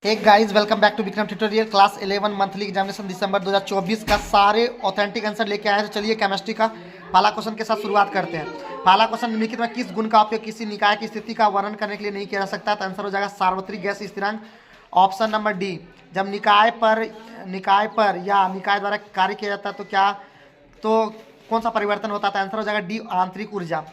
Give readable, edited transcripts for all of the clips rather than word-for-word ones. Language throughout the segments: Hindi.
एक guys welcome back to Vikram tutorial. Class 11 monthly examination दिसंबर 2024 का सारे ऑथेंटिक आंसर लेके आए हैं। तो चलिए केमिस्ट्री का पहला क्वेश्चन के साथ शुरुआत करते हैं। पहला क्वेश्चन निम्नलिखित में किस गुण का उपयोग किसी निकाय की स्थिति का वर्णन करने के लिए नहीं किया जा सकता? तो आंसर हो जाएगा सार्वत्रिक गैस स्थिरांक, ऑप्शन नंबर डी। जब निकाय पर या निकाय द्वारा कार्य किया जाता है तो कौन सा परिवर्तन होता है? आंसर हो जाएगा डी, आंतरिक ऊर्जा।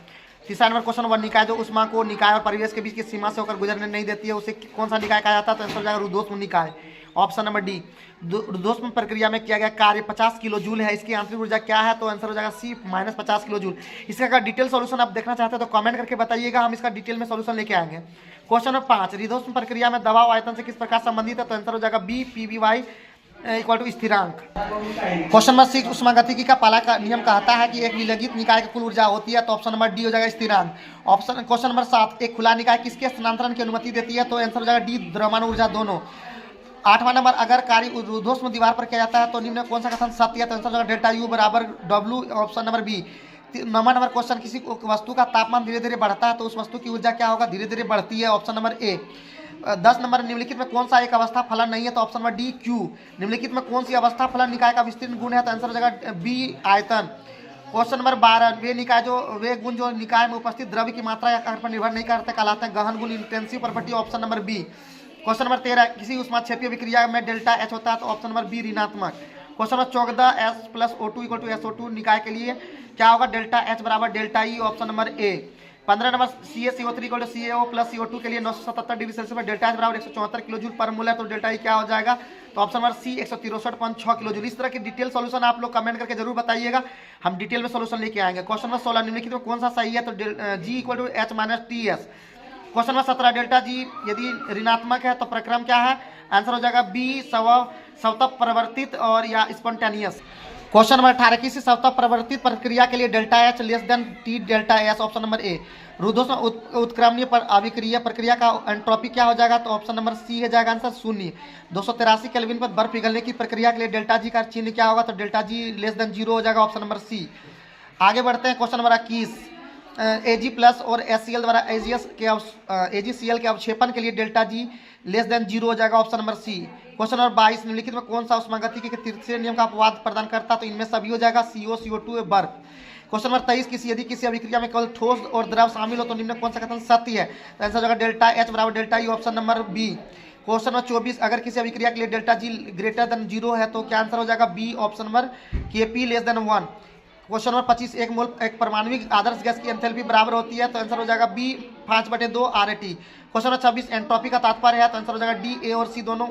तीसरा नंबर क्वेश्चन, वह निकाय जो उष्मा को निकाय और परिवेश के बीच की सीमा से होकर गुजरने नहीं देती है उसे कौन सा निकाय कहा जाता है? तो आंसर हो जाएगा रुद्धोष्म निकाय, ऑप्शन नंबर डी। रुद्धोष्म प्रक्रिया में किया गया कार्य 50 किलो जूल है, इसकी आंतरिक ऊर्जा क्या है? तो आंसर हो जाएगा सी, -50 किलो जूल। इसका अगर डिटेल सॉल्यूशन आप देखना चाहते हैं तो कमेंट करके बताइएगा, हम इसका डिटेल में सॉल्यूशन लेके आएंगे। क्वेश्चन नंबर 5, रुद्धोष्म प्रक्रिया में दबाव आयतन से किस प्रकार संबंधित है? तो आंसर हो जाएगा बी, PV/y इक्वल टू स्थिरांक। क्वेश्चन नंबर 6, उष्मागतिकी का पहला का नियम कहता है कि एक विलगित निकाय की कुल ऊर्जा होती है, तो ऑप्शन नंबर डी हो जाएगा स्थिरांक। क्वेश्चन नंबर 7, एक खुला निकाय किसके स्थानांतरण की अनुमति देती है? तो आंसर हो जाएगा डी, द्रव्यमान ऊर्जा दोनों। 8वां नंबर, अगर कार्य रुद्धोष्म दीवार पर किया जाता है तो निम्न कौन सा कथन सत्य है? तो आंसर हो जाएगा डेल्टा यू बराबर W, ऑप्शन नंबर बी। 9वां नंबर क्वेश्चन, किसी वस्तु का तापमान धीरे धीरे बढ़ता है तो उस वस्तु की ऊर्जा क्या होगा? धीरे धीरे बढ़ती है, ऑप्शन नंबर ए। 10 नंबर, निम्नलिखित में कौन सा एक अवस्था फलन नहीं है? तो ऑप्शन नंबर डी, क्यू। निम्नलिखित में कौन सी अवस्था फलन निकाय का विस्तीर्ण गुण है? तो आंसर हो जाएगा बी, आयतन। क्वेश्चन नंबर 12, वे गुण जो निकाय में उपस्थित द्रव्य की मात्रा या आकार पर निर्भर नहीं करते कहलाते हैं गहन गुण, intensive property, option number B. Question number 13, किसी उष्माक्षेपीय विक्रिया में डेल्टा एच होता है, तो ऑप्शन नंबर बी, ऋणात्मक। Question number 14, S+O2 equal to SO2 निकाय के लिए क्या होगा? डेल्टा एच बराबर delta E, option number A. 15 number, CaCO3 equal to CaO plus CO2 के लिए 977 डिग्री सेल्सियस पर डेल्टा एच बराबर 174 किलो जूल पर मोल है, तो डेल्टा ई क्या हो जाएगा? तो option number C, 163.6 kilo joule. इस तरह की डिटेल सॉल्यूशन आप लोग कमेंट करके जरूर बताइएगा, हम डिटेल में सॉल्यूशन लेके आएंगे। क्वेश्चन नंबर 16, निम्नलिखित में कौन सा सही है? तो G equal to H minus TS। Question number 17, delta G यदि ऋणात्मक है तो प्रक्रम क्या है? आंसर हो जाएगा बी, स्वतः प्रवर्तित और या स्पॉन्टेनियस। क्वेश्चन नंबर 18, किसी स्वतः प्रवर्तित प्रक्रिया के लिए delta H less than T delta S, option number A. रुद्धोष्म उत्क्रमणीय अभिक्रिय प्रक्रिया का एंट्रोपी क्या हो जाएगा? तो ऑप्शन नंबर सी है जाएगा आंसर, शून्य। 283 केल्विन पर बर्फ पिघलने की प्रक्रिया के लिए डेल्टा जी का चिन्ह क्या होगा? तो डेल्टा जी लेस देन 0 हो जाएगा, ऑप्शन नंबर सी। आगे बढ़ते हैं। क्वेश्चन नंबर 21, Ag+ और HCl द्वारा AgCl के अवक्षेपण के लिए डेल्टा जी लेस देन 0 हो जाएगा, option number C. Question number 22, निम्नलिखित में कौन सा उष्मागतिकी के तीसरे नियम का अपवाद प्रदान करता है? तो इनमें सभी हो जाएगा CO, CO2, बर्फ। क्वेश्चन नंबर 23, यदि किसी अभिक्रिया में केवल ठोस और द्रव शामिल हो तो निम्न कौन सा कथन सत्य है? तो आंसर हो जाएगा डेल्टा एच बराबर delta E, option number B. Question number 24, अगर किसी अभिक्रिया के लिए डेल्टा जी ग्रेटर देन 0 है तो क्या आंसर हो जाएगा? B, option number Kp less than 1। Question number 25, एक मोल एक परमाणुविक आदर्श गैस की एंथैल्पी बराबर होती है, तो आंसर हो जाएगा B, 5/2 RAT। Question number 26, entropy का तात्पर्य है, तो आंसर हो जाएगा डी, ए और सी दोनों,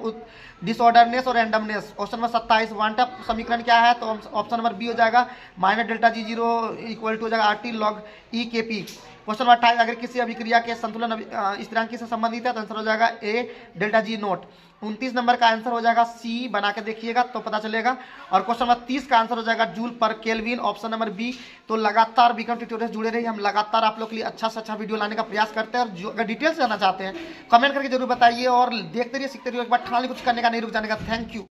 डिसऑर्डरनेस और रैंडमनेस। क्वेश्चन नंबर 27, वांटअप समीकरण क्या है? तो ऑप्शन नंबर बी हो जाएगा -ΔG0 इक्वल टू हो जाएगा RT log EKP। Question number 28, अगर किसी अभिक्रिया के संतुलन स्थिरांक से संबंधित है तो आंसर हो जाएगा ए, ΔG0। 29 नंबर का आंसर हो जाएगा सी, बना के देखिएगा तो पता चलेगा। और क्वेश्चन नंबर 30 का आंसर हो जाएगा जूल पर केल्विन, ऑप्शन नंबर बी। तो लगातार विक्रम ट्यूटोरियल जुड़े रहिए, हम लगातार आप लोग के लिए अच्छा से अच्छा वीडियो लाने का प्रयास करते हैं। और जो अगर डिटेल्स जानना चाहते हैं कमेंट करके जरूर बताइए और देखते रहिए, सीखते रहिए। एक बार ठान कुछ करने का, नहीं रुक जाने का। Thank you.